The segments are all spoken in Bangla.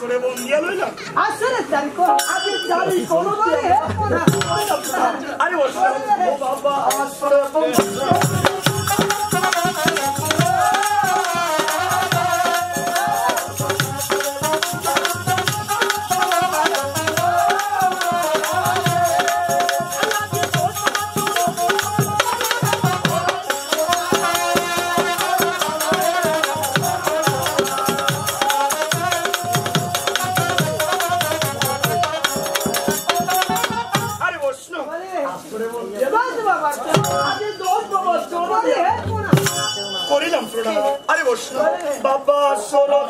আসরে বন্দিয়া লইলাম আসরে জানি কোন আগে জানি কোন বলে আরে বসো ও বাবা আসরে বন্দিয়া করিলাম প্রণাম আরে বসো বাবা শরৎ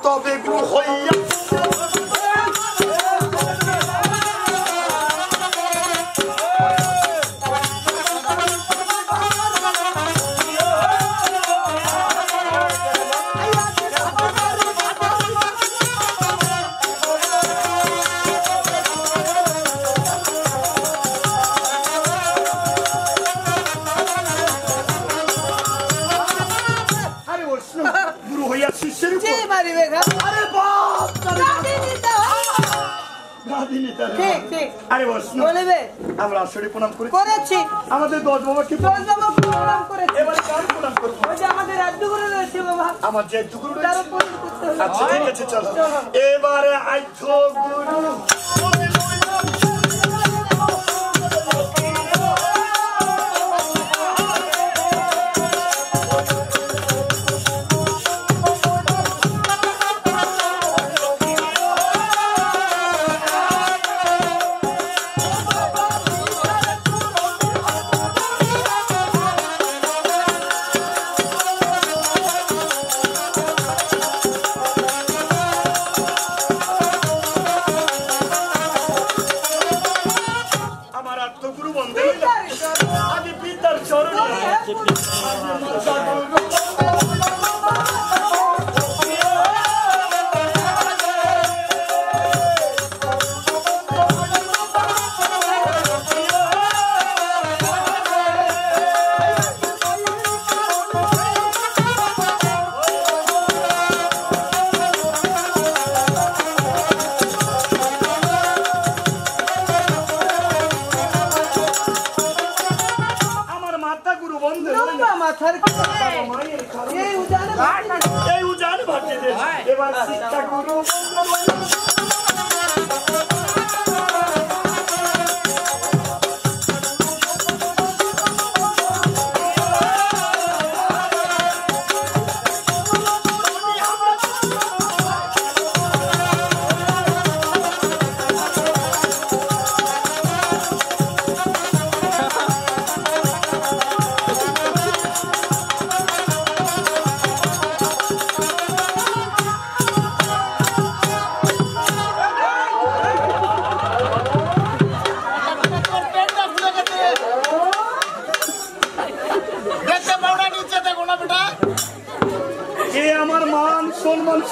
তবে হইয়া আরে বসো বলবে আমরা আসরে প্রণাম করেছি আমাদের 10 বাবাকে প্রণাম করেছি এবারে কার প্রণাম করব ওই যে আমাদের আদ্যগুরু রয়েছে বাবা আমার যে আদ্যগুরু রয়েছে আচ্ছা ঠিক আছে চলো এবারে আদ্যগুরু এবার শিক্ষা গুরু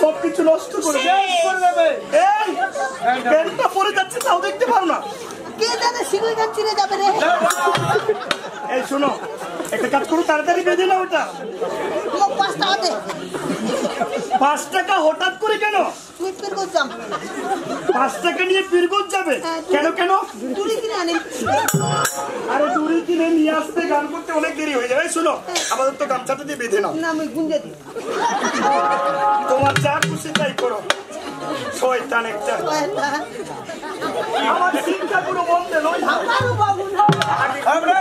সবকিছু নষ্ট করে দেবে পরে যাচ্ছে তাও দেখতে পারো না কে জানে শিগুই গান চিনে যাবে রে এই শোনো একটা কাজ করো তাড়াতাড়ি বেঁধে নাও ওটা 5 টাকা হঠাৎ করে কেন 5 টাকা নিয়ে পীরগঞ্জ যাবে কেন কেন দড়ি কিনে আনেন আরে দড়ি কিনে নিয়ে আসতে গান করতে অনেক দেরি হয়ে যাবে শোনো আমাদের তো গামছাটা দিয়ে বেঁধে নাও না আমি গুঞ্জে দিই তোমার যা খুশি তাই করো শয়তান একটা আমার শিক্ষা পুরো বন্ধ নয় আমারও বাবু না আমরা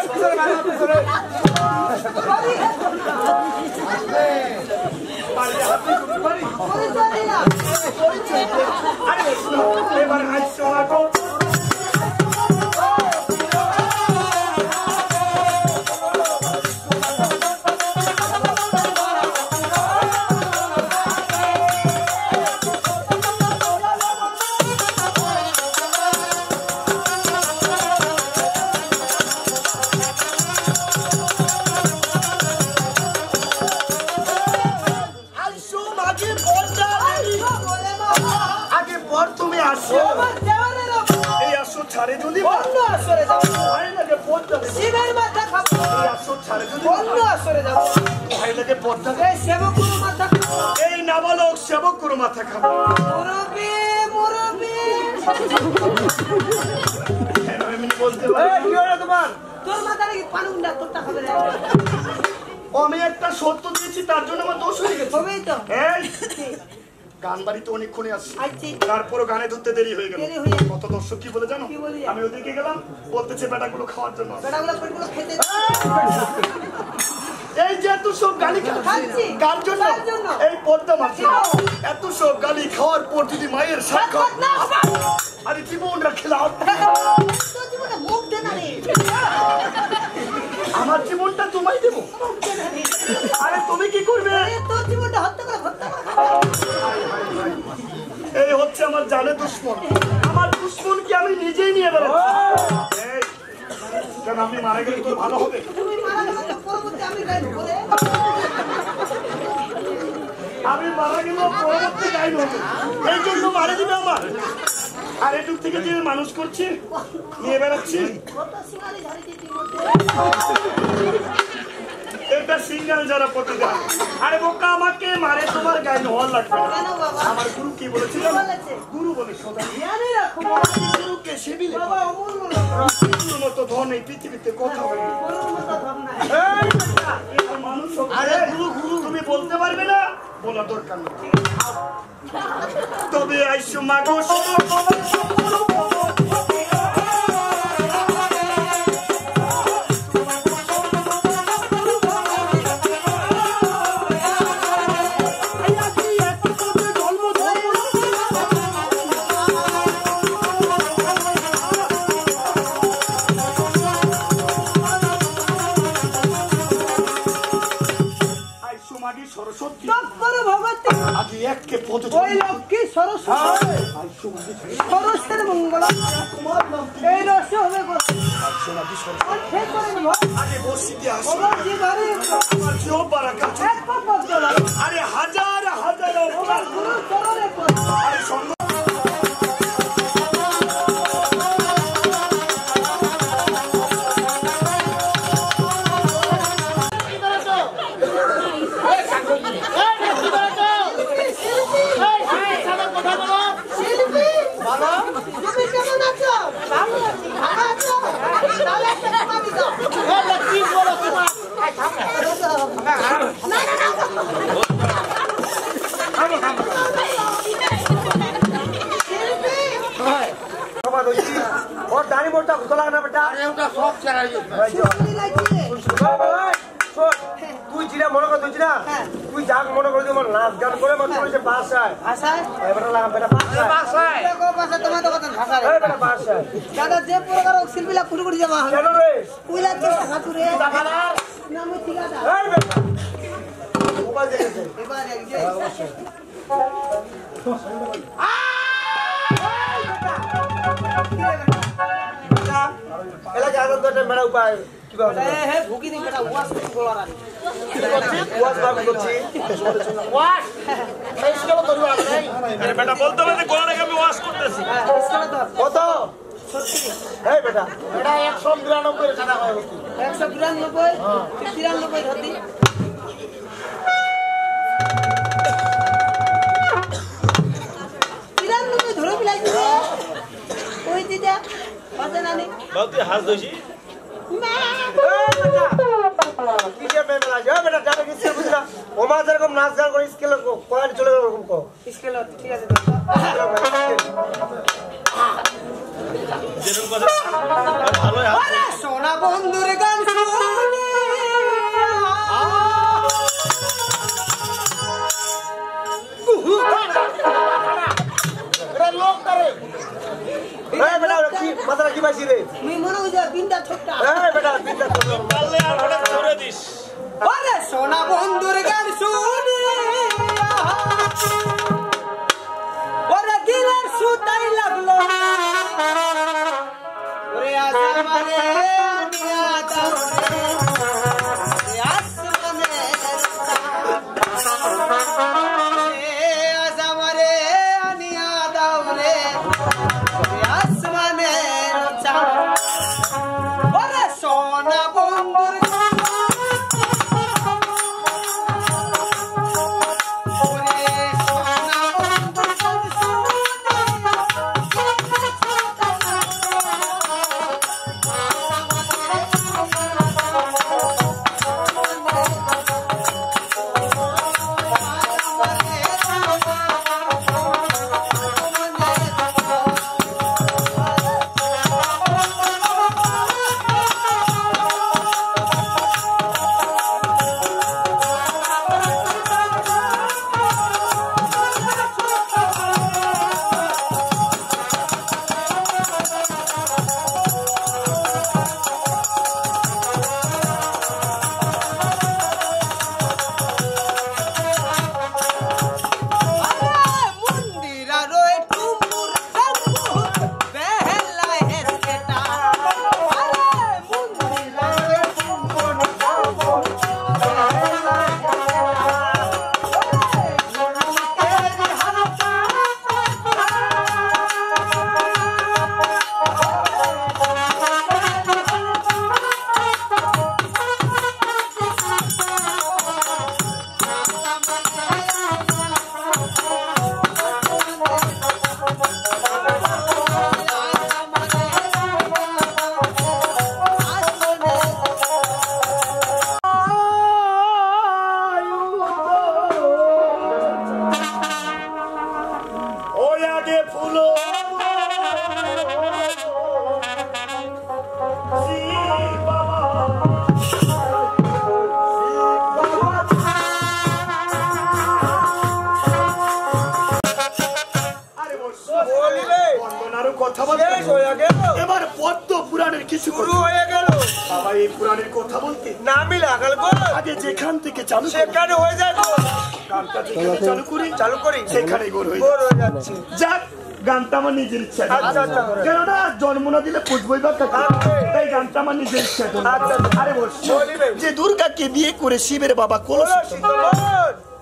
চলে আরে এবার হাসছো আগো অন্য আসরে যাবো ভাই লাগে পদ্মা দেবী শিবের মাথা খাবো এই আসর ছাড়ে যদি অন্য আসরে যাবো ভাই লাগে পদ্মা এই সেবকুরু মাথা খাবো এই নাবালক সেবক গুরু মাথা খাবো মুরব্বি মুরব্বি আমি বলতে পারি কি হলো তোমার তোর মাথা নাকি পানুন্ডা তোরটা খাবে না আমি একটা সত্য দিয়েছি তার জন্য আমার দোষ হয়ে গেছে হবেই তো এই গান বাড়িতে অনেকক্ষণে আসছি আচ্ছা তারপরও গানে ধরতে দেরি হয়ে গেল দেরি হয়ে গেল। কত দর্শক কি বলে জানো কি বলি? আমি ওদিকে গেলাম বলতেছে বেটাগুলো খাওয়ার জন্য বেটাগুলো পেটগুলো খেতে এই যে এত সব গালি খাচ্ছি। কার জন্য কার জন্য? এই পদ্মা মাছি এত সব গালি খাওয়ার পর যদি মায়ের সাক্ষাৎ না আরে জীবনটা খেলাম তোর জীবনে মুখ দে না রে আমার জীবনটা তোমায় দেবো আরে তুমি কি করবে আরে তোর জীবনটা হত্যা করে এই হচ্ছে আমার জানে দুশ্মন আমার দুশ্মন কি আমি নিজেই নিয়ে বেরোচ্ছি এই, কেন আপনি মারা গেলে তোর ভালো হবে তুমি মারা গেলে তো পরবর্তী আমি গাই নেবো রে আমি মারা গেলেও পরবর্তী গাইন হবে এই জন্য মারা দিবে আমার আর এটুক থেকে যে মানুষ করছি নিয়ে বেড়াচ্ছি কত সিঙ্গারি ঝাড়ি দিতে মধ্যে এটা সিঙ্গেল যারা প্রতিদান আরে বোকা আমাকে মারে তোমার গাইন হওয়ার লাগবে না কেন বাবা আমার গুরু কি বলেছিল বলেছে? গুরু বলে সদা জানি রাখো গুরুকে সেবিলে বাবা অমূল্য গুরুর মতো ধন এই পৃথিবীতে কোথাও নেই গরুর মতো ধর নাই মানুষ আরে গুরু গুরু তুমি বলতে পারবে না বলা দরকার নেই তবে আইসো মাগো সরস্বতী তৎপর ভগবতী আগে এককে পদ ওই লক্ষ্মী সরস্বতী সরস্বতীর মঙ্গল এই রহস্য হবে অর্থে করে নিব আগে বসিতে আসো ভগবতী বাড়ি আমার জিও বারাকা এক পদ চলা আরে হাজার হাজার অপরাধ গুরু চরণে পদ আরে সঙ্গ তুমি কেমন আছো ভালো আছি ভালো আছো তাহলে একটা কথা দিও কি বলো তোমার না না না ওর দাড়ি মোটা ঘুষা লাগে না বেটা তুই যেটা মনে কর তুই তুই যাক মনে করে আমার নাচ গান করে মনে করেছে বাসায় আশায় এবার লাগা বেটা বাসায় দেখো পাশে তোমার তো কথা ভাষা রে এই বেটা বাসায় দাদা যে প্রকার শিল্পীলা কুড়ি জমা হবে কেন রে কুইলা চেষ্টা হাতুরে না আমি ঠিক আছে এই বেটা মোবাইল দেখেছে এবার এক যে এলাকা আনন্দ একটা মেরা উপায় কি বাবা হে ভুকি দিন বেটা ওয়াশ করে গোলা রানি ওয়াজ ভাব করছি ওয়াজ এই স্কেল তো ধরবা নাই আরে বেটা বলতে বলতে গোলা রেখে আমি ওয়াজ করতেছি হ্যাঁ ইসকালা তো কত এই বেটা এটা 192 এর টাকা হয় 192 93 ধরতি ধরে বিলাইছি ওই দিদা বাজে নানি বাউতি হাস দইছি মা কি যে মেলা যা বেটা যাবে কি বুঝলা ওমা যেরকম নাচ গান করে স্কেল কোয়ালিটি চলে এরকম কো ইসকেলা ঠিক আছে যেরকম কথা ভালো আরে সোনা বন্ধুর গান শুনি এটা লোক করে এই বেটা কি মাথাটা কি পাইছি রে মুই মনে হইছে বিন্দা ছোটটা এই বেটা বিন্দা চলে পারলে আর ওটা ছড়ে দিস আরে সোনা বন্ধুর গান শুনি ওরে দিলের সুতাই লাগলো ওরে আসমানে নিয়া দাও রে আসমানে আসমানে নিয়া দাও রে আসমানে কিছু শুরু হয়ে গেল বাবা এই পুরাণের কথা বলতে নামি লাগাল গো আগে যেখান থেকে চালু সেখানে হয়ে যায় গো গানটা যেখানে চালু করি সেখানে গোল হয়ে গোল হয়ে যাচ্ছে যাক গানটা আমার নিজের ইচ্ছা আচ্ছা, আচ্ছা। কেননা জন্ম না দিলে পুষবই বা কাকে আচ্ছা। তাই গানটা আমার নিজের ইচ্ছা আচ্ছা। আরে বল বলিবে। যে দুর্গাকে বিয়ে করে শিবের বাবা কলসি বলো,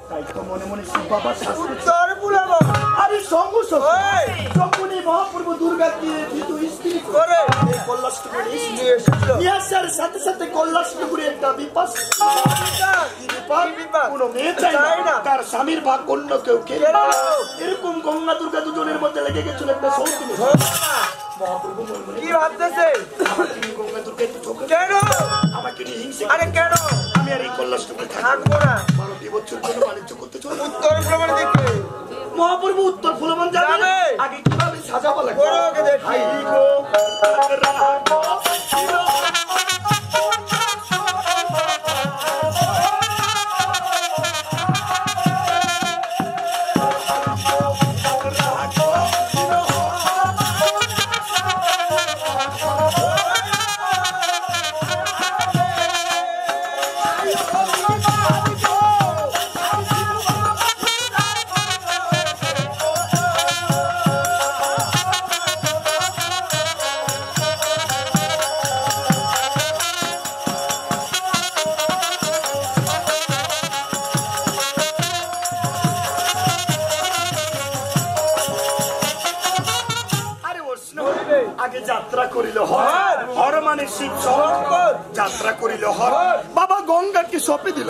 তাই তো মনে মনে শিব বাবা শাস্তি উত্তর বুলাবো আরে সঙ্গ ওই। যখনই মহাপ্রভু দুর্গাকে বিধু স্ত্রী করে এই কল্যাণপুরে নিয়ে এসেছিল ইয়াসার সাথে সাথে কল্যাণপুরে একটা বিপাস বিপাক? কোনো মেয়ে চায় চায় না না। তার স্বামীর ভাগ অন্য কেউ কেড়ে নাও। এরকম গঙ্গা দুর্গা দুজনের মধ্যে লেগে গেছিল একটা সৌখিনী মহাপ্রভু মনে মনে কি ভাবতেছে আমাকে নিয়ে গঙ্গা দুর্গা একটু ঠকে কেন আমাকে নিয়ে হিংসে আরে কেন আমি আর এই কল্যাণপুরে থাকবো না 12 বছর জন্য বাণিজ্য করতে চলে উত্তর ভ্রমণ দেখবে মহাপ্রভু উত্তর ফুলবন যাবে যাবে। আগে কিভাবে সাজাবো লাগবে করো ওকে দেখি। হাই গো রাগো আগে যাত্রা করিল হর হর মানে শিব শঙ্কর যাত্রা করিল হর বাবা গঙ্গাকে সঁপে দিল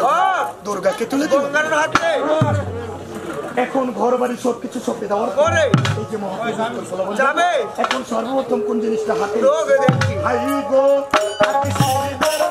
দুর্গাকে তুলে দিল গঙ্গার হাতে এখন ঘর বাড়ি সবকিছু সঁপে দেওয়ার করে এই যে মহাপ্রভু ফুলবন যাবে এখন সর্বপ্রথম কোন জিনিসটা হাতে লোকে দেখছি হাই গো হাতে শিবের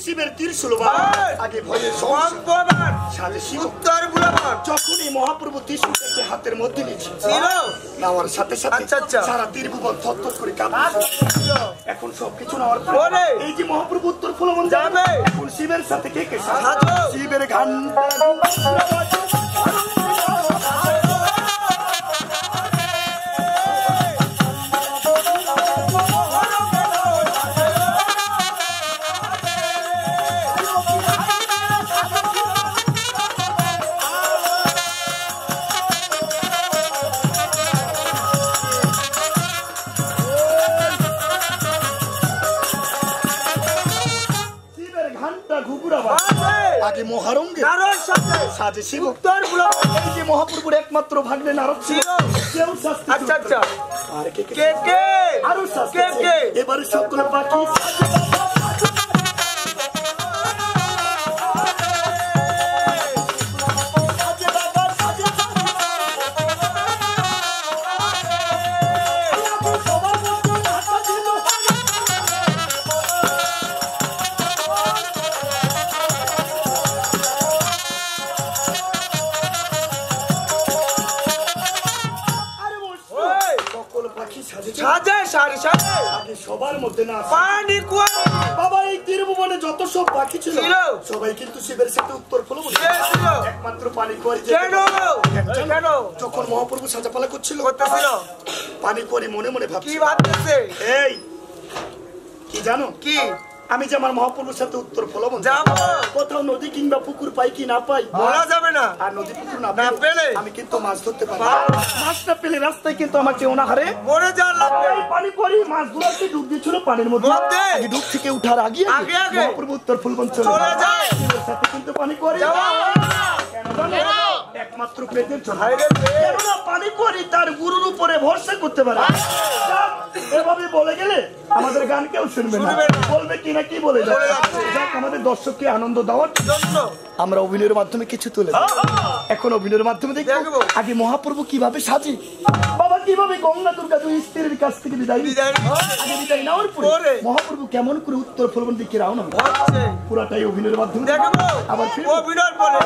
শিবের ত্রিশূল আগে ভয়ে সাথে শিব উত্তর বুলাবো যখনই মহাপ্রভু ত্রিশূলটাকে হাতের মধ্যে নিয়েছে ছিল নেওয়ার সাথে সাথে আচ্ছা, আচ্ছা। সারা তীরভুবন থরথর করে কাঁপছে এখন সবকিছু নেওয়ার পরে ওরে। এই যে মহাপ্রভু উত্তর ফুলবন যাবে। এখন শিবের সাথে কে কে সাজো। শিবের ঘন্টা আগে মহারঙ্গে নারদ সাথে সাজে শিব উত্তর বুলাবো এই যে মহাপ্রভুর একমাত্র ভাগ্নে নারদ ছিল কেউ শাস্তি আচ্ছা আচ্ছা আর কে কে কে আরো শাস্তি কে কে এবারে সকল পাখি সাজে সারি সাজে আগে সবার মধ্যে না পানি কুয়া বাবা এই তীরভুবনে যত সব পাখি ছিল ছিল। সবাই কিন্তু শিবের সাথে উত্তর ফুলবন ছিল। একমাত্র পানি কুয়ারি কেন কেন যখন মহাপ্রভু সাজাপালা করছিল করতেছিল পানি কুয়ারি মনে মনে কি ভাবছিল ভাবতেছে এই কি জানো কি আমি যে আমার মহাপ্রভুর সাথে উত্তর ফলবন যাবো কোথাও নদী কিংবা পুকুর পাই কি না পাই বলা যাবে না আর নদী পুকুর না না পেলে আমি কিন্তু মাছ ধরতে পারি মাছ না পেলে রাস্তায় কিন্তু আমাকে অনাহারে মরে যাওয়ার লাগবে এই পানি পরি মাছ গুলোকে ডুব দিয়েছিল পানির মধ্যে মধ্যে? আগে ডুব থেকে উঠার আগে আগে আগে। মহাপ্রভু উত্তর ফুলবন চলে যায়। শিবের সাথে কিন্তু পানি পরি যাবো। কেন জানো? একমাত্র পেটের জন্য হায়রে পেট। কেননা পানি পরি তার গুরুর উপরে ভরসা করতে পারে যাক, এভাবে বলে গেলে আমাদের গান কেউ শুনবে না, বলবে কি না কি বলে যাচ্ছে। যাক, আমাদের দর্শককে আনন্দ দেওয়ার জন্য আমরা অভিনয়ের মাধ্যমে কিছু তুলে এখন অভিনয়ের মাধ্যমে দেখবো আগে মহাপ্রভু কিভাবে সাজে, বাবা কিভাবে গঙ্গা দুর্গা দুই স্ত্রীর কাছ থেকে বিদায় আগে বিদায় নেওয়ার পরে মহাপ্রভু কেমন করে উত্তর ফলবন দিকে রওনা পুরাটাই অভিনয়ের মাধ্যমে আবার অভিনয়ের পরে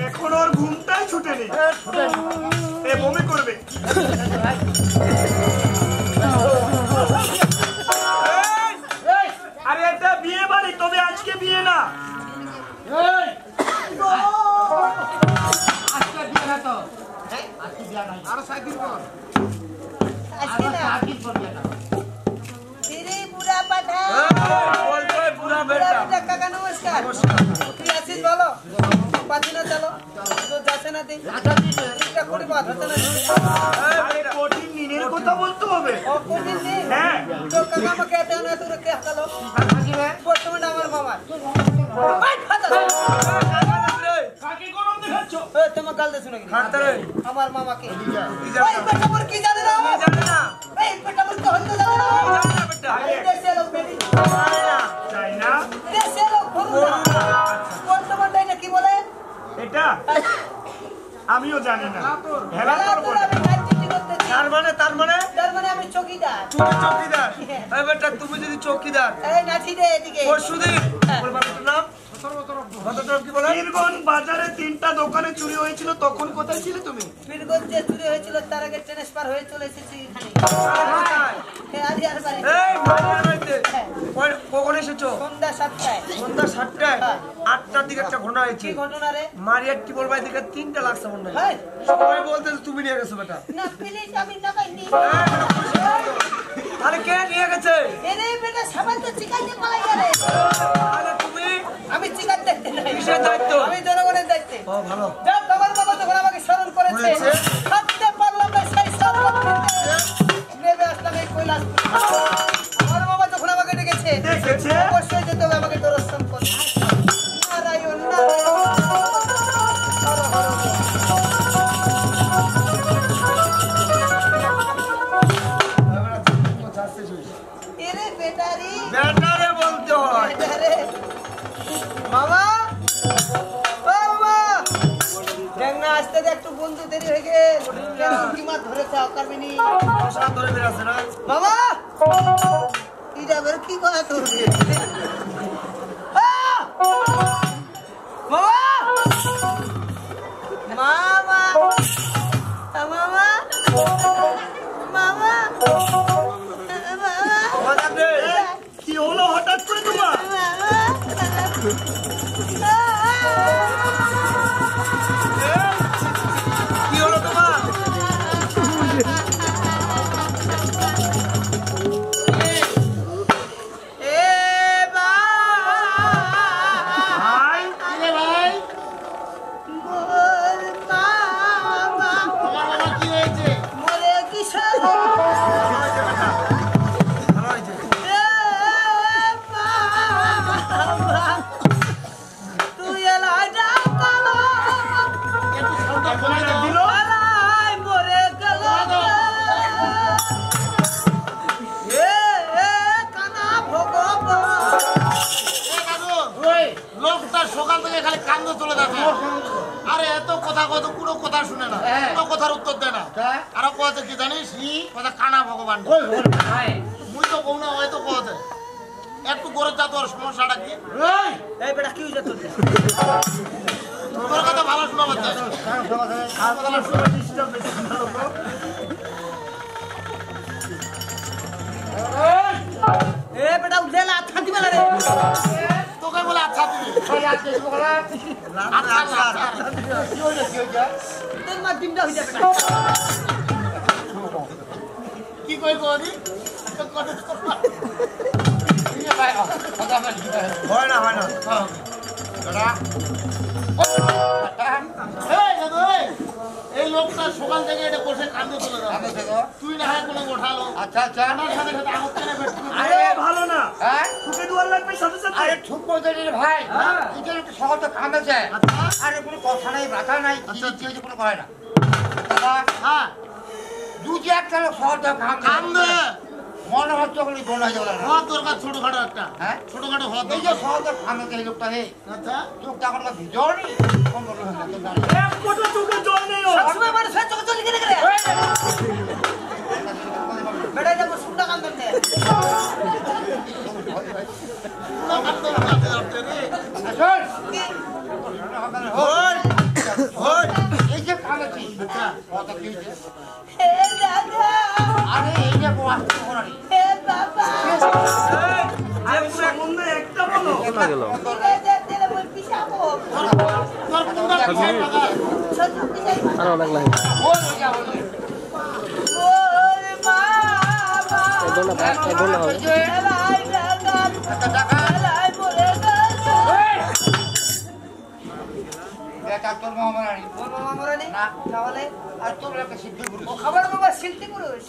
এখন ওর ঘুমটাই ছুটে নেই, বমি করবে। আরে এটা বিয়ে বাড়ি, তবে আজকে বিয়ে না। কথা বলতে হবে আমার মামা তোমার গাল শুনে আমার মামাকে কি জানে না কি বলে এটা আমিও জানি না। তার মানে আমি চৌকিদার। তুমি যদি চৌকিদার বাজারে 3টা দোকানে চুরি হয়েছিল, তখন কোথায় ছিলে তুমি? পীরগঞ্জে চুরি হয়েছিল, তার আগে ট্রান্সফার হয়ে চলে এসেছি এখানে। কখন এসেছো? সন্ধ্যা 7টায়। সন্ধ্যা 7টায়? 8টার দিকে একটা ঘটনা হয়েছে। কি ঘটনা রে? মারিয়ার টিপর বাড়ি থেকে 3টা লাগছে মনে হয়। সবাই বলতেছে তুমি নিয়ে গেছো বেটা। না প্লিজ, আমি না পাইনি। আরে কে নিয়ে গেছে? এরে বেটা সাবান তো চিকাইতে পালাই গেলে। আরে তুমি? আমি চিকার দেখতে নাই। কিসের দায়িত্ব? আমি জনগণের দায়িত্বে। ও ভালো। যাও, তোমার বাবা যখন আমাকে স্মরণ করেছে, থাকতে পারলাম না সেই সব নেবে আসলাম এই কৈলাস। আমার বাবা যখন আমাকে ডেকেছে, অবশ্যই যেতে হবে আমাকে দর্শন করতে। নারায়ণ নারায়ণ। কেন কিমা ধরেছে অকারবিনি মশা ধরে বেরাছে না বাবা এটা বের কি কথা তোর বাবা মামা মামা মামা কি হলো হঠাৎ করে তোমার কি হলো তোমার সকাল থেকে খালি কান্দ চলে যাচ্ছে আরে এত কথা কত কোনো কথা শুনে না কোনো কথার উত্তর দেয় না আর কথা কি জানিস কথা কানা ভগবান মুই তো কৌ না হয়তো কথা একটু করে যা তোর সমস্যাটা কি এই বেটা কি হইছে তোর তোর কথা ভালো শোনা বাচ্চা এ বেটা উঠেলা আচ্ছা দিবা রে তোকে বলে আচ্ছা দিবি তোর মা ডিমটা হই যাবে কি কই করি হয় না এই লোকটা সকাল থেকে এটা বসে কান্দে চলে যাবে তুই না হয় কোনো ওঠালো আচ্ছা আচ্ছা আমার সাথে সাথে আগত কেনে বেশ আরে ভালো না হ্যাঁ তোকে দুয়ার লাগবে সাথে সাথে আরে ঠিক বলতে রে ভাই এটার একটু সহজ তো কান্দেছে আরে কোনো কথা নাই ব্যথা নাই কি হয়েছে কোনো করে না দাদা হ্যাঁ দু যে একটা লোক সহজ তো কান্দে মনে হচ্ছে ওগুলি বোন হয়ে যাবে না হওয়ার দরকার ছোটখাটো একটা হ্যাঁ ছোটখাটো হওয়ার এই যে দরকার সহজ তো কান্দেছে এই লোকটা হে আচ্ছা চোখটা এখন ভিজনি এক ফোঁটা চোখে জল নেই ওর। সবসময় মানুষ হয়ে চোখে চলে গেলে বেটা এটা সুন্দর কাম করতে এই যে কান্দেছি কথা কি হয়েছে হে দাদা আরে এই যে আসতে কোনারি হে বাবা যে সম্বন্ধে একটা বলো হে দাদা মই পিছাবো ছোট পিছাই বল যা বল ওরে বাবা লাই দাদা টাকা লাই বলে দাদা এটা তোর মহামারানি ওর মামা মরেনি না। তাহলে আর তোর একটা সিদ্ধ পুরুষ ও খবর বাবা শিল্পী পুরুষ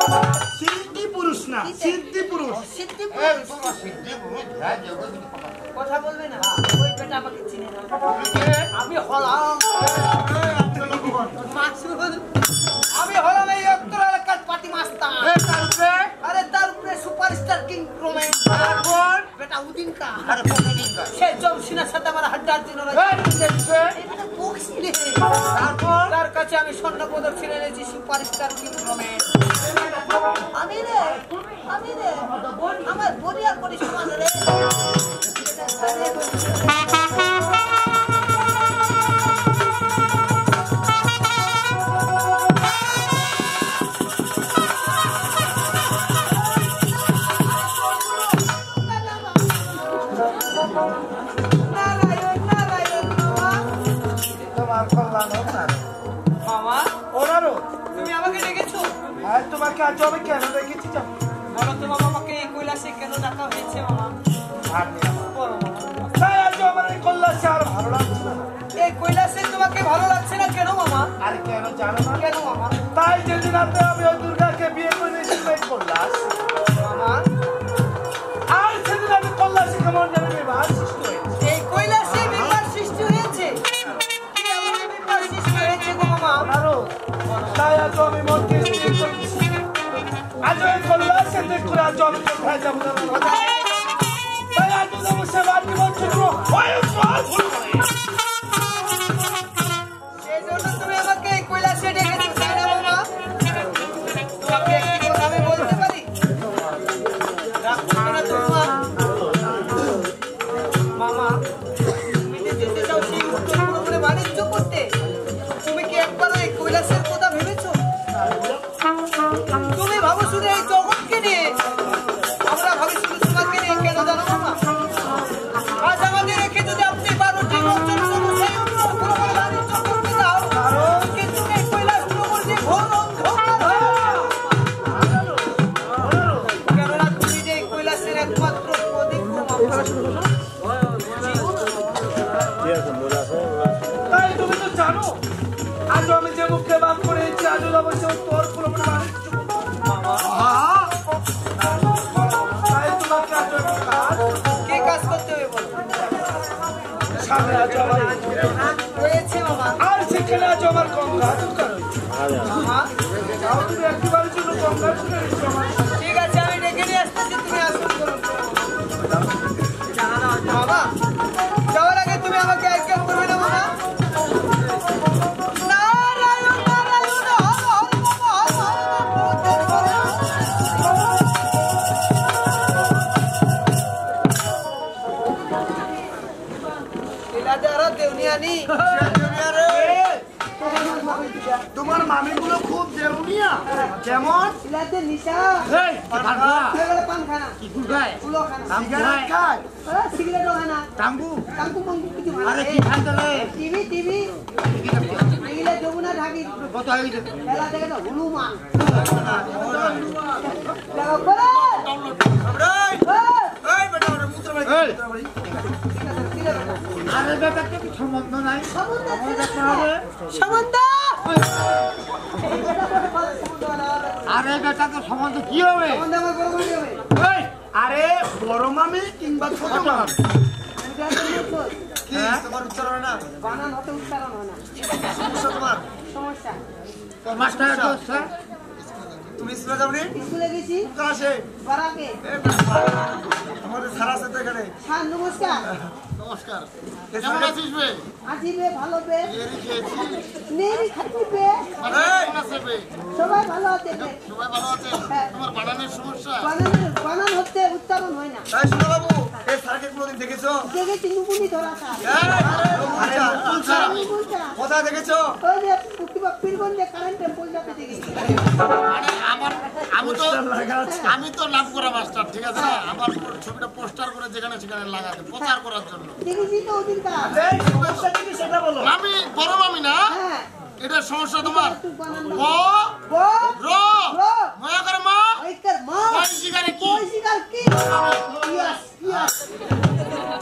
সিদ্ধি পুরুষ না সিদ্ধি পুরুষ শিল্পী এই পুরুষ তোর সিদ্ধ পুরুষ ধ্যান জগৎ কথা কথা বলবে না ওই বেটা আমাকে চিনে না আমি হলাম মাসুদ আমি হলাম এই উত্তর এলাকার পার্টি মাস্টার আরে তার উপরে সুপারস্টার কিং প্রমেন বেটা উদিন কা আরে প্রতিদিন কাজ সে জমসিনার সাথে আমার হাড্ডার দিন এই বেটা বক্সি রে তার কাছে আমি স্বর্ণ পদক ছিনে এনেছি সুপারস্টার কিং প্রমেন আমি রে আমার বলিয়ার করি সমান রে তোমার কল্যাণ হোক না মামা ওনারও তুমি আমাকে ডেকেছো আর তোমাকে আজ আমি কেন দেখেছি জানো বলো তো মামা আমাকে এই কৈলাসে কেন ডাকা হয়েছে মামা বলো মামা। তাই আজ আমার এই কল্যাণে আর ভালো লাগছে না এই কৈলাসে তোমাকে ভালো লাগছে না কেন মামা আর কেন জানো না কেন মামা তাই যেদিন রাতে আমি ওই দুর্গাকে বিয়ে করে নিয়েছিলাম এই কল্যাণ মামা আর সেদিন আমি কল্যাণে কেমন জানি বিবাহ সৃষ্টি হয়েছে এই কৈলাসে বিবাদ সৃষ্টি হয়েছে কি এমন বিবাদ সৃষ্টি হয়েছে গো মামা ওনারও তাই আজ আমি মনকে স্থির করেছি আজ ওই কল্যাণকে দেখে আজ আমি কোথায় যাবো জানো না তাই আজ যাবো সেবার জীবন চক্র ভুল করে সেই জন্য তুমি আমাকে এই কৈলাসে ডেকেছো তাই না মামা তাই তুমি তো জানো আজ আমি যে মুখে বাপ করেছি আজ অবশ্য তোর পুরোপুরি তাই তোমাকে আজ কাজ কি কাজ করতে হবে বলো সামনে আজ আমার হয়েছে মামা আর সেখানে আজ আমার গঙ্গা মামা যাও তুমি একবারের জন্য গঙ্গা শুনে এসো আমার ঠিক আছে আমি ডেকে নিয়ে আসতেছি তুমি আসো মামা যাওয়ার আগে তুমি আমাকে একজন করবে না মামা নারায়ণ নারায়ণ হর হর দেউনিয়ানি তোমার মামিগুলো খুব দেউনিয়া যেমন ইলাতে নিশা এই পানখানা কি গুড়ায় উলোখানা সিগারেট খায় সিগারেট খানা টাঙ্গু কাঙ্কু মাঙ্কু কিছু আরে কি খান্দলে টিভি এগুলা যমুনা ঢাকি কত হয়ে গেছে খেলা দেখে তো হনুমান দেখো করে আরে বেটা কি সম্বন্ধ নাই সম্বন্ধ আরে বেটা তো সম্বন্ধ কি হবে সম্বন্ধ আমার বড় মামি হবে এই আরে বড় মামি কিংবা ছোট মামি কি তোমার উচ্চারণ না বানান হতে উচ্চারণ হয় না তোমার সমস্যা তো মাস্টার দোস্ত তুমি স্কুলে যাবনি স্কুলে গেছি কাছে বারাকে আমাদের সারা আছে তো এখানে স্যার নমস্কার নমস্কার কেমন আছিস বে আজিবে ভালো বে এরি খেয়েছি নেরি খাচ্ছি বে কেমন আছে বে সবাই ভালো আছে বে সবাই ভালো আছে তোমার বানানের সমস্যা বানান হচ্ছে উচ্চারণ হয় না তাই শুনো বাবু এই স্যারকে কোনোদিন দেখেছো দেখেছি নুপুনি ধরা স্যার আরে স্যার বলছা কোথায় দেখেছো ওই যে কিবা পীরগঞ্জে কারেন্ট টেম্পল যাতে দেখেছি মানে আমি তো লাভ করা মাস্টার ঠিক আছে না আমার ছবিটা পোস্টার করে যেখানে সেখানে লাগাতে প্রচার করার জন্য দেখেছি তো ওদিনকার এই সমস্যা কি সেটা বলো মামি বড় মামি না হ্যাঁ এটা সমস্যা তোমার একটু বানান ও গো র গো ময়া করে মা ওইকার মা ওই শিকারে কি ওই শিকার কি ইয়াস ইয়াস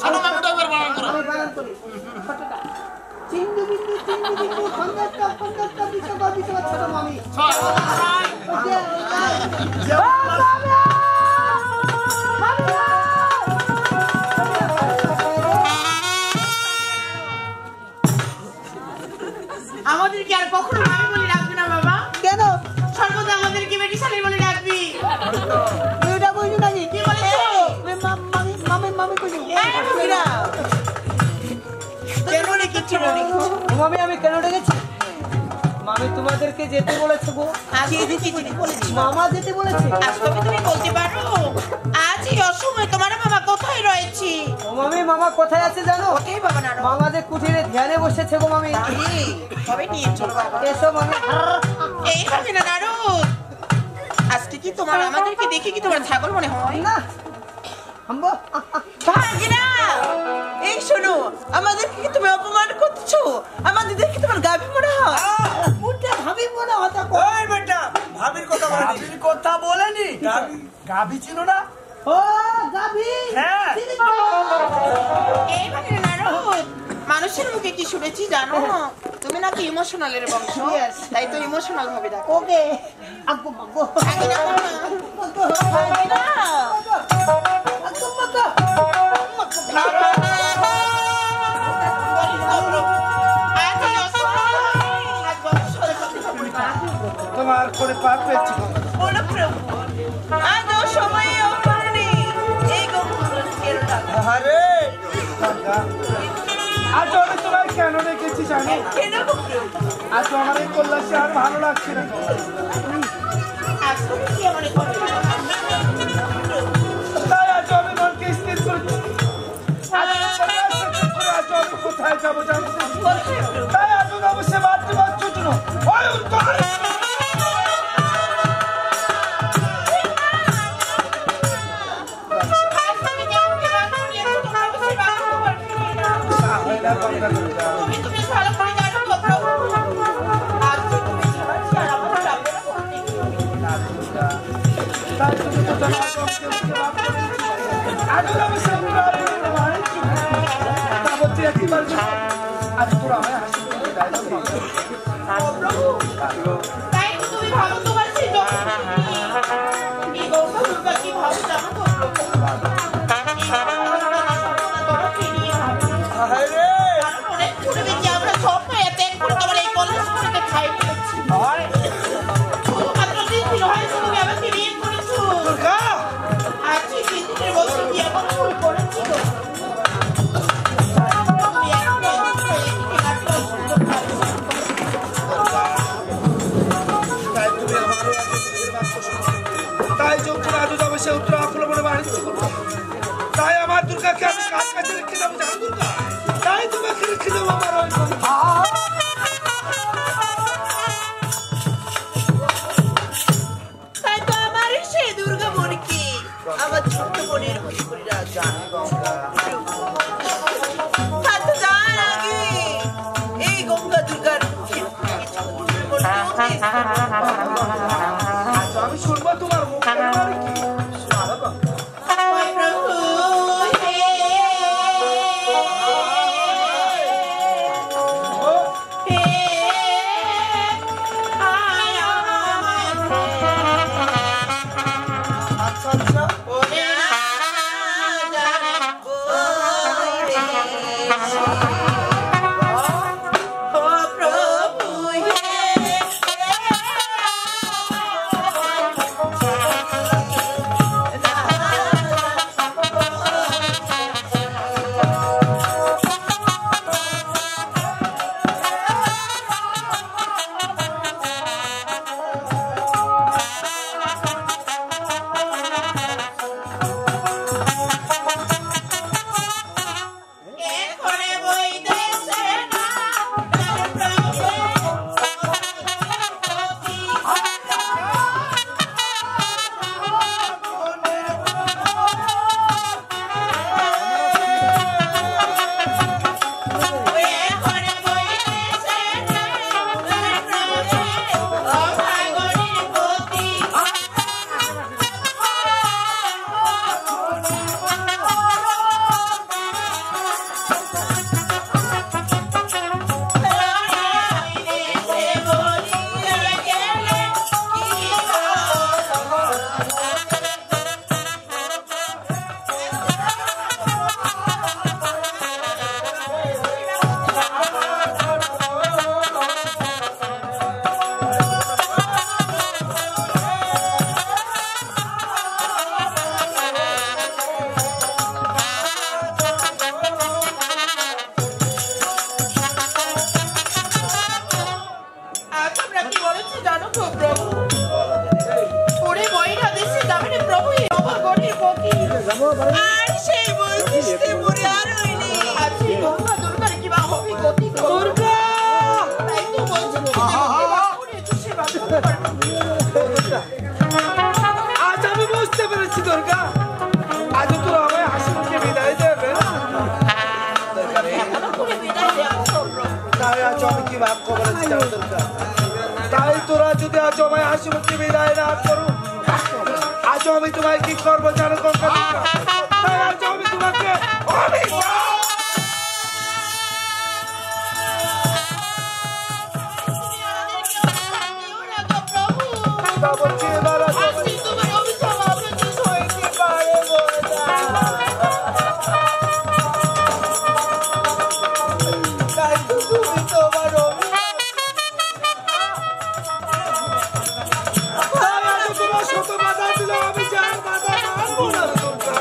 ছোট মামিটা এবার বানান করো আমি বানান করি ছোটটা চিন্দু বিন্দু খন্ডাটা বিশ্বকা ছোট মামি ছয় আমাদেরকে আর কখনো মামি বলে ডাকবি না বাবা কেন সর্বদা আমাদেরকে বেটি শালী বলে ডাকবি তুইটা বুঝি নাকি কি বলেছো মামি কইছি কেন রেখেছি মামি আমি কেন ডেকেছি মামি তোমাদেরকে যেতে বলেছে গো মামা যেতে বলেছে আজ কবে তুমি বলতে পারো আজ এই অসময়ে তোমার মামা কোথায় রয়েছে ও মামি মামা কোথায় আছে জানো কোথায় বাবা না মামা যে কুঠিরে ধ্যানে বসেছে গো মামি কবে নিয়ে চলো বাবা এসো মামি এইভাবে না নারদ আজকে কি তোমার আমাদেরকে দেখে কি তোমার ছাগল মনে হয় না হাম্বো ভাগিনা এই শোনো আমাদেরকে কি তুমি অপমান করছো আমাদের দেখে তোমার গাভী মনে হয় মুটে ভাবি মনে হতা ওই বেটা ভাবির কথা বলেনি ভাবির কথা বলেনি গাবি ছিল না ও গাভী হ্যাঁ এইভাবে না নারদ মানুষের মুখে কি শুনেছি জানো তুমি নাকি ইমোশনালের বংশ তাই তো ইমোশনাল ভাবে দেখো ওকে আব্বু মাগো ভাগিনা ভাগিনা আব্বু মাগো তোমার করে পার পেয়েছি আজ সময় অপরাণী এই আরে আজ আমি তোমায় কেন রেখেছি জানো আজ আমার এই কল্যাণে আর ভালো লাগছে না তাই আজ আমি মনকে স্থির করেছি আজ আমি কোথায় যাবো জানতে তাই আজ যাবো সে বাচ্চা জন্য ওই উত্তর দিবার জন্য আজ তোরা আমায় আশীর্বাদ করে দায় দাও। তাই তো তুমি ভালো তোমার সেই এই গঙ্গা দুর্গা কি ভালো জানো তো অনেক ছোট বেশি আমরা সব এতে করে তোমার এই কলেজ করে খাই ফেলেছি মাত্র 3 দিন হয়েছে তুমি আমাকে বিয়ে করেছো দুর্গা আজকে 3 দিনের বছর বিয়ে আমার শুরু করেছিল তাই যখন আজ যাবে সে উত্তর আক্রমণে বাণিজ্য করবো তাই আমার দুর্গাকে আমি কাজ কাছে রেখে যাবো জানো দুর্গা তাই তোমাকে রেখে যাবো আমার ওই তাই তো আমার সেই দুর্গা মনকে আমার ছোট্ট বোনের মতো করে রাখা জান আগে এই গঙ্গা দুর্গার আমি শুনবো তোমার মুখ আর সেই বলতে মরে আর হইনি আজকে গঙ্গা দুর্গার কি বা হবে গতি দুর্গা তাই তো বলছি আজ আমি বুঝতে পেরেছি দুর্গা আজ তোরা আমায় হাসি মুখে বিদায় দেবে তাই আজ আমি কি ভাব করেছি জানো দুর্গা তাই তোরা যদি আজ আমায় হাসি মুখে বিদায় না করো আজ আমি তোমায় কি করবো জানো গঙ্গা দুর্গা তাই আজ আমি তোমাকে বলছি এবার তোমার অভিশাপ আপনার হইতে পারে তাই তো তুমি তোমার তোমার শত বাধা দিল আমি যার বাধা মানবো না দুর্গা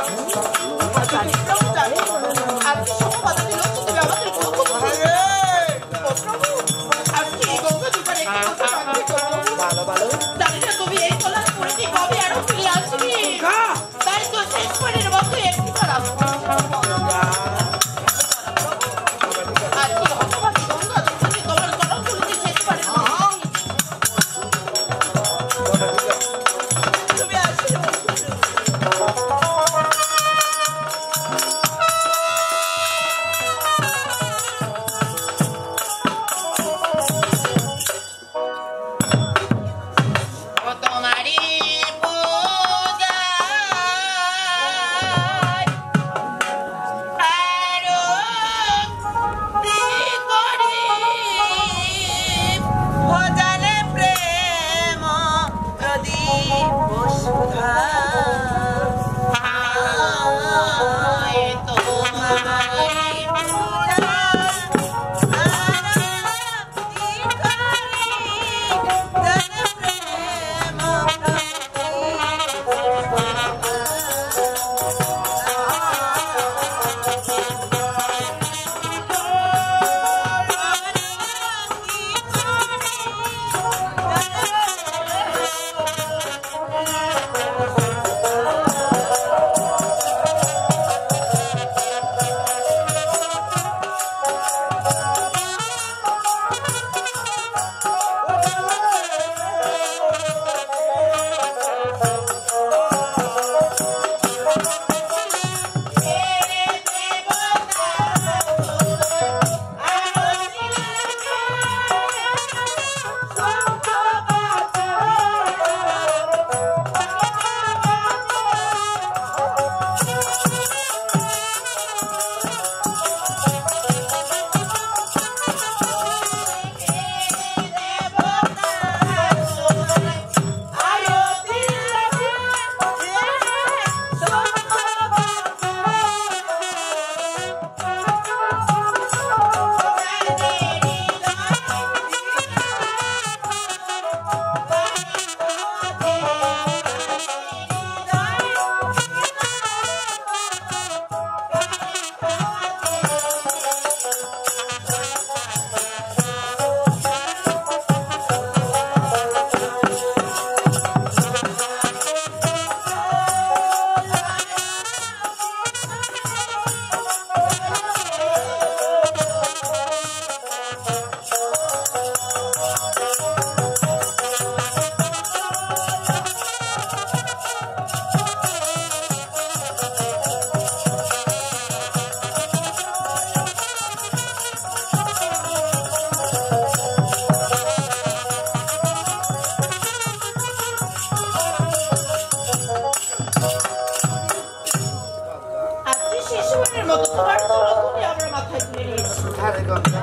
জানি গঙ্গা।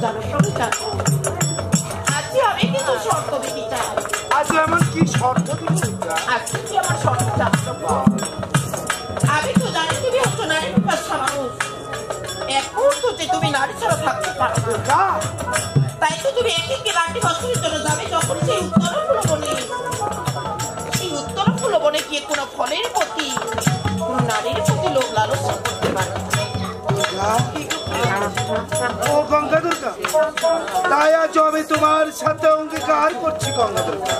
জানো প্রভু জানো, আজকে আমি কিন্তু শর্ত দিতে চাই। আজ এমন কি শর্ত দিচ্ছি? আজকে কি আমার শর্ত জানো প্রভু? আমি তো জানি তুমি হচ্ছে নারী পিপাসা মানুষ, এক মুহূর্তে তুমি নারী ছাড়া থাকতে পারো না। তাই তো তুমি একে রান্ডি বছরের জন্য যাবে যখন সেই উত্তর ফুলবনে গিয়ে কোনো ফলের প্রতি কোন নারীর প্রতি লোভ লালসা করতে পারে। ও গঙ্গা দুর্গা, তাই আজ আমি তোমার সাথে অঙ্গীকার করছি গঙ্গা দুর্গা।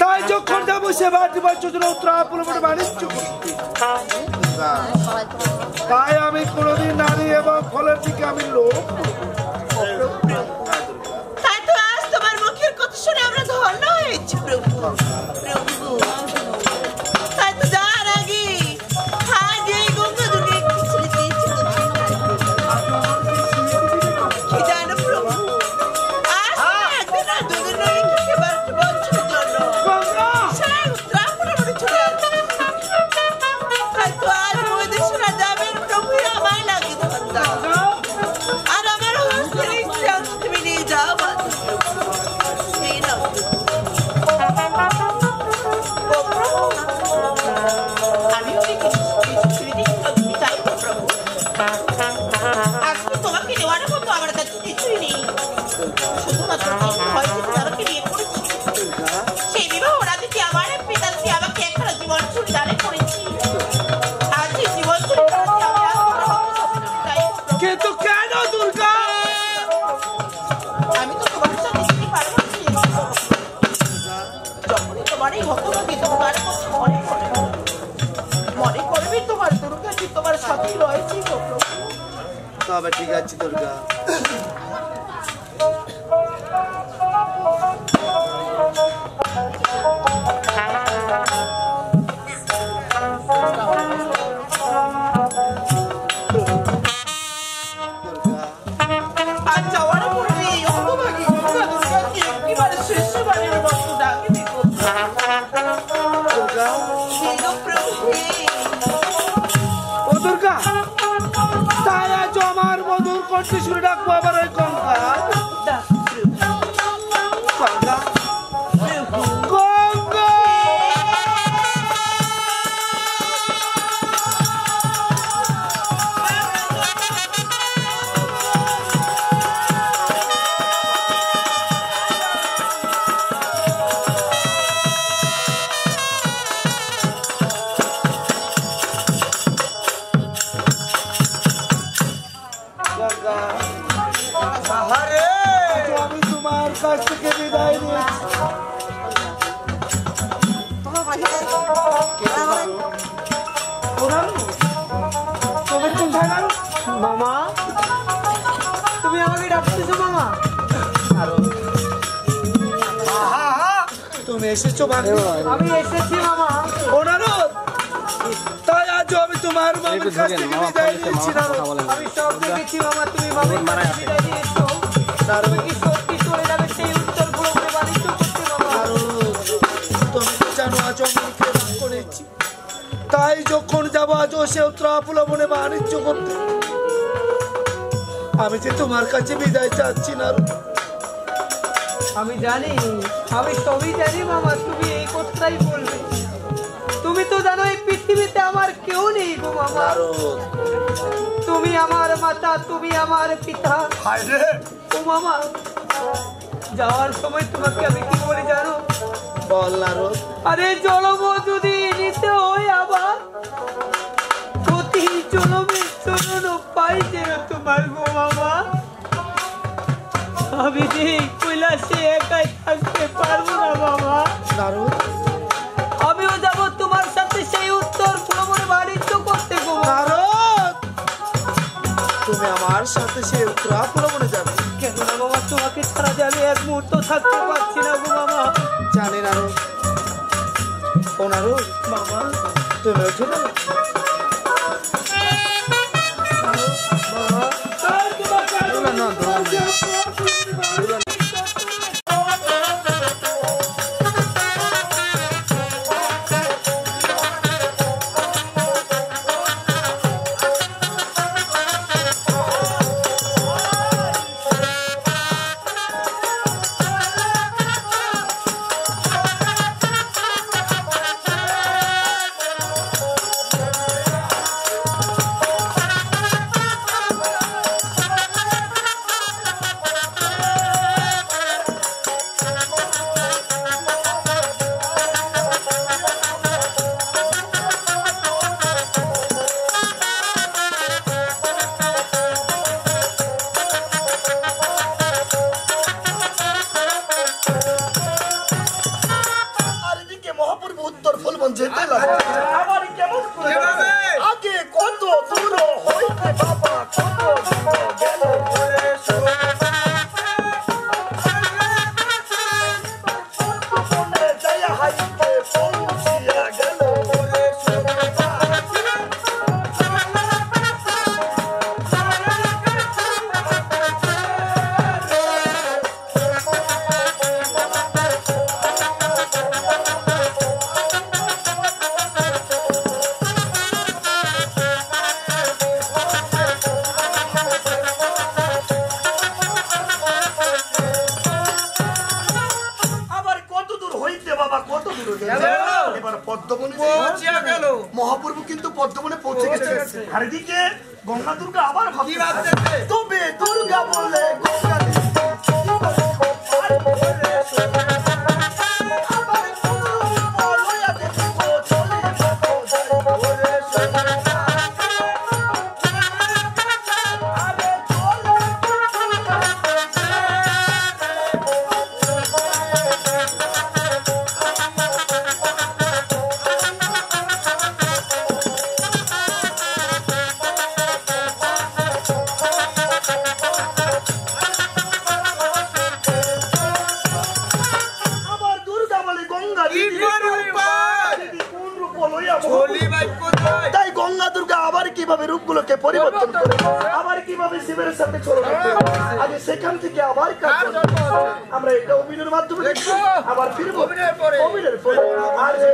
তাই যখন যাবো সে বাড়ি যোজনা উত্তরা ফুলবনে বাণিজ্য করতে, তাই আমি কোনোদিন নারী এবং ফলের দিকে আমি লোভ। তাই তো আজ তোমার মুখের কথা শুনে আমরা ধন্য হয়েছি প্রভু। প্রভু তাই তো যার আগে হাই যে গঙ্গা দুর্গা একটু ছেড়ে দিয়েছিল কি জানো প্রভু, আজ একদিন আর দুদিন নয় একেবারে বছরের জন্য সেই উত্তরা ফুলবনে চলে আসবে। তাই তো আজ বৈদেশিরা যাবেন প্রভু আমায় লাগে ধন্যা, আর আমার হস্তের ইচ্ছা তুমি নিয়ে যাও এই নাও। ও প্রভু, আমি ওই তুমি চাই তো প্রভু, আজকে তোমাকে নেওয়ার মতো আমার কাছে কিছুই নেই, শুধুমাত্র হয়তো তারাকে বিয়ে করেছি। সেই বিবাহ রাধিতে আমার পিতাশ্রী আমাকে একখানা জীবন চুরি দানে করেছি। আজ এই জীবন চুরি করাতে আমি আর তাই কিন্তু কেন দুর্গা? আমি তো তোমার সাথে যেতে পারবো না। যখনই তোমার এই হতভাগী তোমার কথা মনে করবে তোমার দুর্গাজি তোমার সাথেই রয়েছে। তবে ঠিক আছে দুর্গা, আর যাওয়ার পরে এই হতভাগী দুর্গাকে একেবারে শেষবারের মতো ডাকে দিত। ও দুর্গা, তাই আজ আমার মধুর কণ্ঠে শুনে ডাকবো আবার ওই গঙ্গা। গঙ্গা, গঙ্গা। আমি তোমার কাছ থেকে বিদায় নিয়েছি। মামা তুমি আমাকে ডাকতেছো মামা? তুমি এসেছো মানে? আমি এসেছি মামা। ওনারও তাই আজ আমি তোমার মামার কাছ থেকে বিদায় নিয়েছি। আমি সব দেখেছি মামা, তুমি মামার কাছে বিদায় দিয়েছো। তুমি কি সত্যি চলে যাবে সেই উত্তর ফুলবনে বাণিজ্য করতে মামা? তুমি তো জানো আজ আমি মুখে রাগ করেছি, তাই যখন যাবো আজ সে উত্তরা ফুলবনে বাণিজ্য করতে, আমি যে তোমার কাছে বিদায় চাচ্ছি না। আমি জানি, আমি সবই জানি মামা, তুমি এই কথাটাই বলবে। তুমি তো জানো এই পৃথিবীতে আমার কেউ নেই গো মামা। তুমি আমার মাতা, তুমি আমার পিতা। ও মামা, যাওয়ার সময় তোমাকে আমি কি বলি জানো? বল নারদ। আরে জলম যদি নিতে হয় আবার প্রতি জলমের চরণ পাই যেন তোমার গো মামা। আমি যে কৈলাসে একাই থাকতে পারবো না বাবা। নারদ, আমিও যাব তোমার সাথে সেই উত্তর ফুলবনে বাণিজ্য করতে গো নারদ, তুমি আমার সাথে সেই উত্তরা ফুলবনে যাবে? কেন না বাবা, তোমাকে ছাড়া যে আমি এক মুহূর্ত থাকতে পারছি না গো মামা। জানি নারদ। ও নারদ, বাবা তুমি ওঠো না। পদ্মবনে পৌঁছে গেল। মহাপ্রভু কিন্তু পদ্মবনে পৌঁছে গেছে। আর এদিকে গঙ্গা দুর্গা আবার কি ভাবতেছে? তবে দুর্গা বলে গঙ্গা তাই গঙ্গা দুর্গা আবার কিভাবে রূপগুলোকে পরিবর্তন করে আবার কিভাবে শিবের সাথে ছলনা করে আগে সেখান থেকে আবার কাজ আমরা এটা অভিনয়ের মাধ্যমে দেখব আবার ফিরবো অভিনয়ের পরে আরে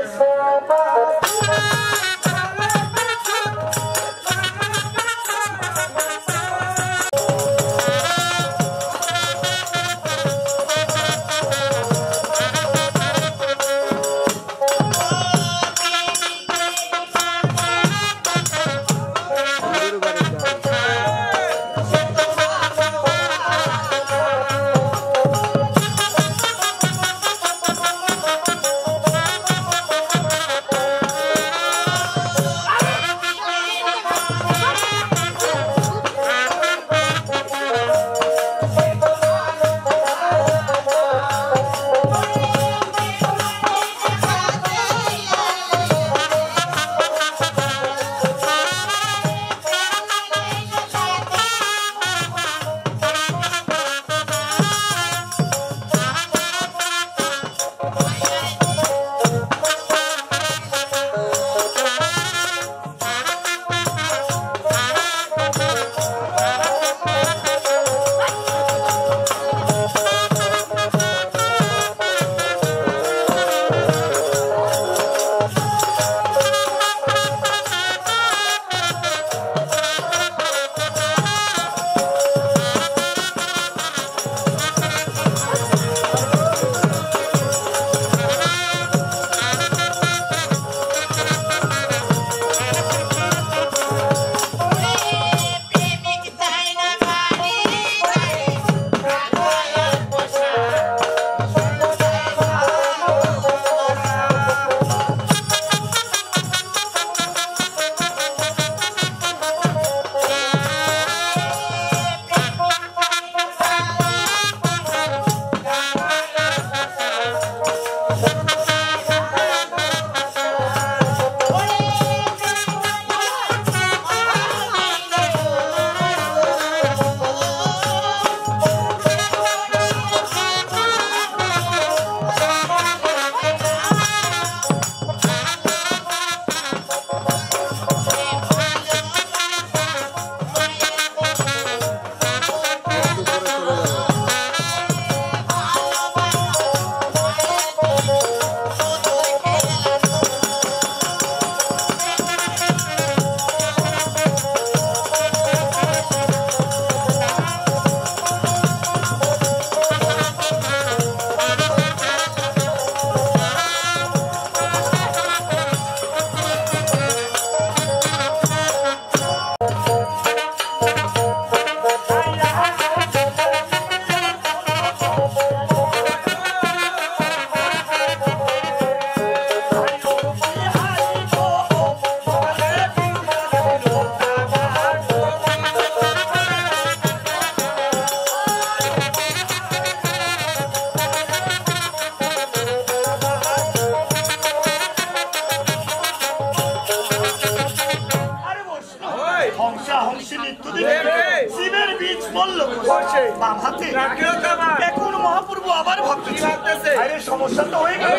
এখন মহাপ্রভু আবার ভাবতেছে আরে সমস্যা তো হয়ে গেল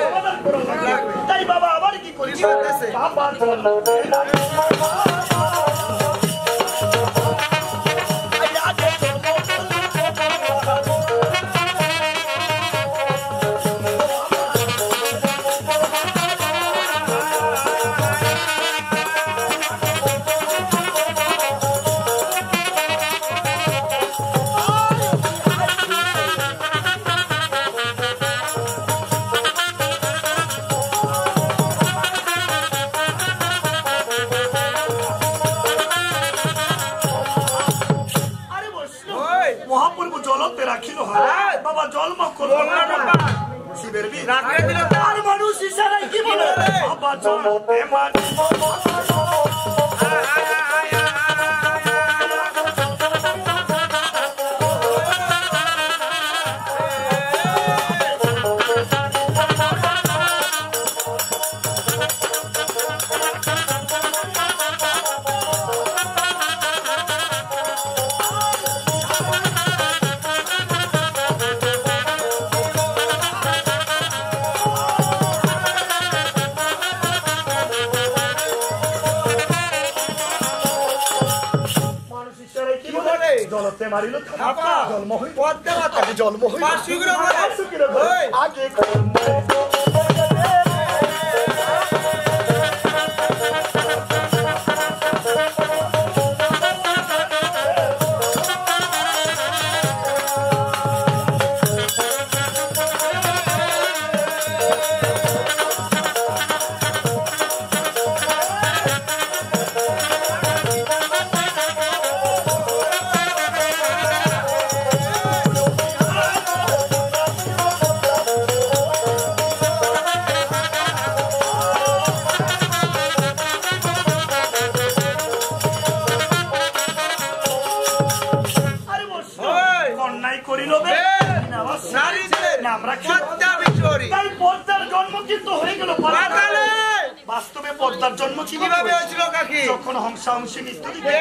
সমাধান করা লাগবে তাই বাবা আবার কি করি বাবা মহাপ্রভু জলতে রাখিল বাবা জলম করল শিবের বীর আর মানুষ ইশারায় কি বলে বাবা জলতে মারিব জলতে মারিল জন্ম হই জন্ম হই আগে বাস্তবে পদ্মার জন্ম কিভাবে হয়েছিল কাকি যখন হংসাংশী মৃত্যু দিতে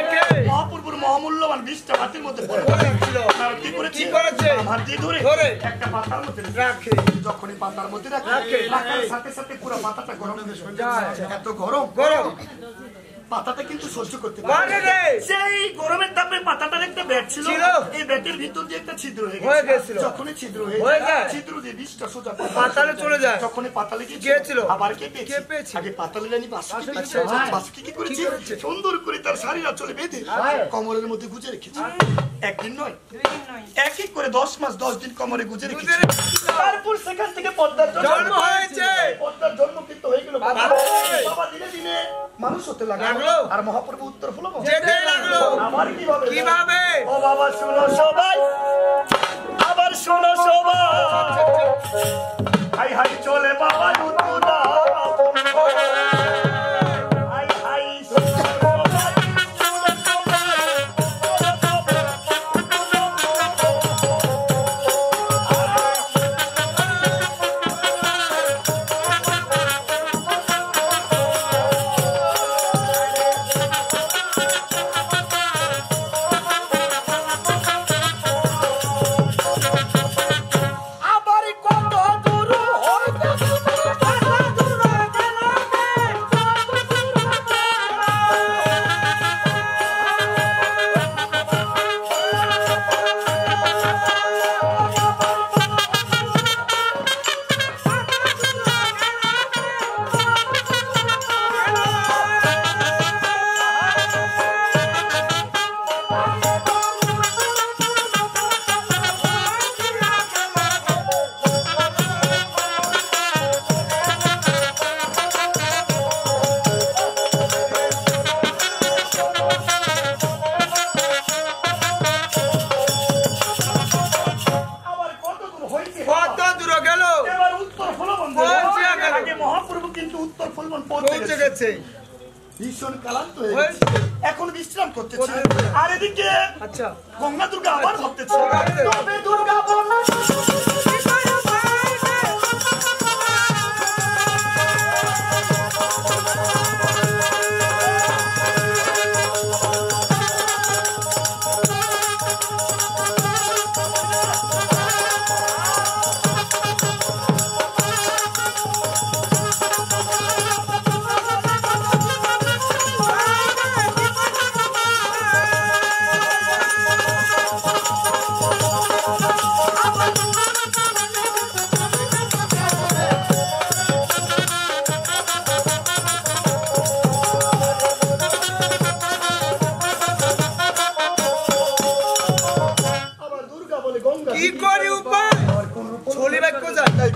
মহাপূর্বর মহামূল্যবান 20টা হাতের মধ্যে পড়েছিল আর কি করেছে আমার দিয়ে ধরে একটা পাতার মধ্যে রাখে যখনই পাতার মধ্যে রাখে রাখার সাথে সাথে পুরো পাতাটা গরম হয়ে যায় এত গরম পাতাটা কিন্তু সহ্য করতে পারে সেই গরমের তাপে পাতাটার একটা ব্যাট ছিল এই ব্যাটের ভিতর দিয়ে একটা ছিদ্র হয়ে গেছিল যখনই ছিদ্র হয়ে যায় ছিদ্র দিয়ে বিষটা সোজা পাতালে চলে যায় যখনই পাতালে গিয়েছিল আবার কে পেয়েছে আগে পাতালে জানি বাসকি কি করেছে সুন্দর করে তার শাড়িরা চলে বেঁধে কোমরের মধ্যে গুজে রেখেছে একদিন নয় এক এক করে 10 মাস 10 দিন কোমরে গুজে রেখেছে তারপর সেখান থেকে পদ্মার জন্ম হয়েছে পদ্মার জন্ম কিন্তু হয়ে গেল বাবা দিনে দিনে মানুষ হতে লাগলো আর মহাপ্রভু উত্তর ফুল যেতে লাগলো আমার কিভাবে ও বাবা শুনো সবাই আবার শুনো সবাই হাই হাই চলে বাবা দুতুদা হাই হাই ভীষণ ক্লান্ত হয়ে গেছে এখন বিশ্রাম করতেছে আর এদিকে আচ্ছা গঙ্গা দুর্গা আবার ভাবতেছে তবে দুর্গা বলা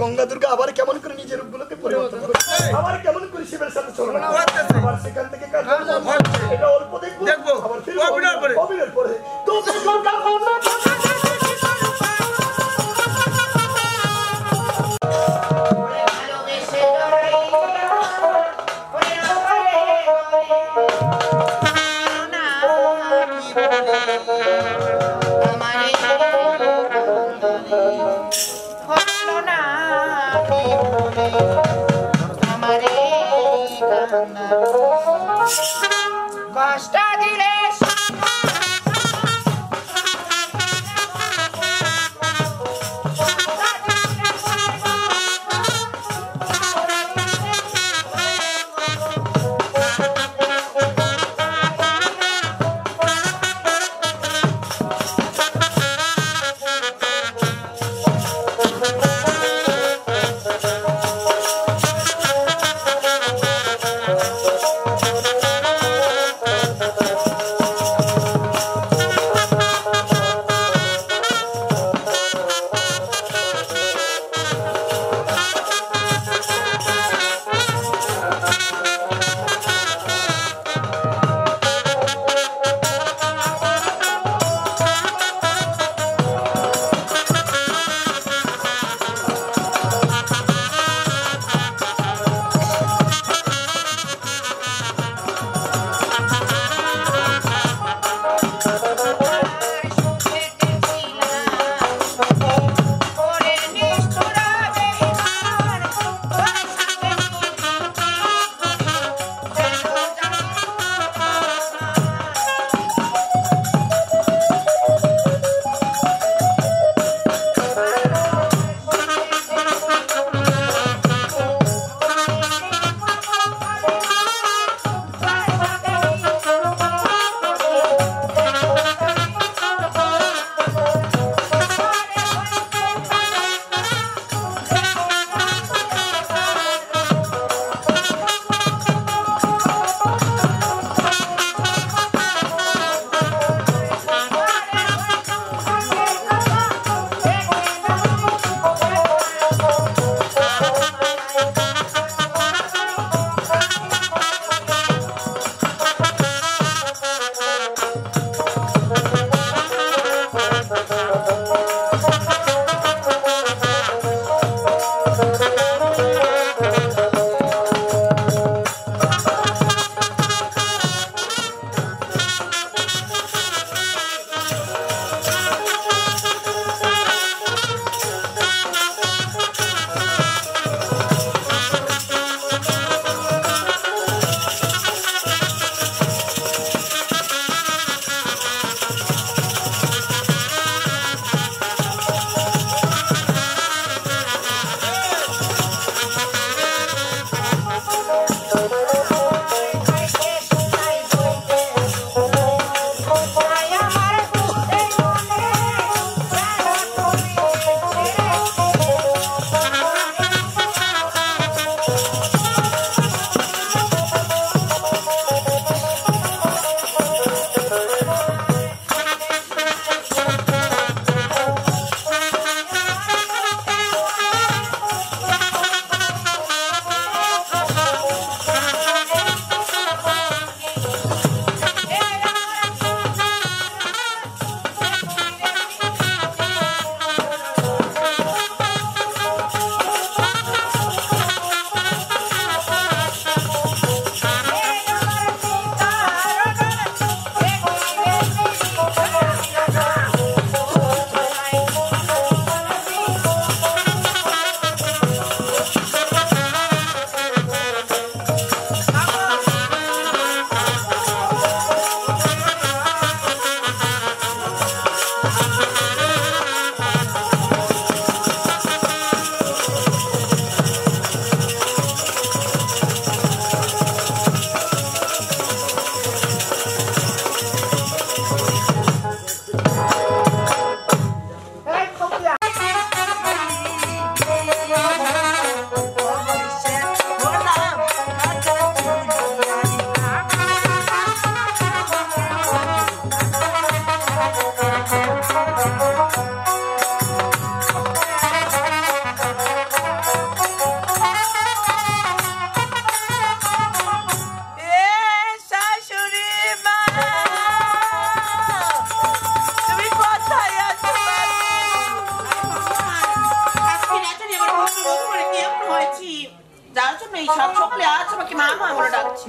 গঙ্গা দুর্গা আবার কেমন করে নিজের রূপগুলোকে পরিবর্তন করে আবার কেমন করে শিবের সাথে চলবে আবার সেখান থেকে কাজ এটা অল্প দেখবো আবার অভিনয় পরে তো দুর্গা কষ্ট দিলে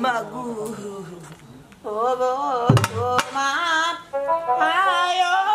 마구 오, 마, 아요.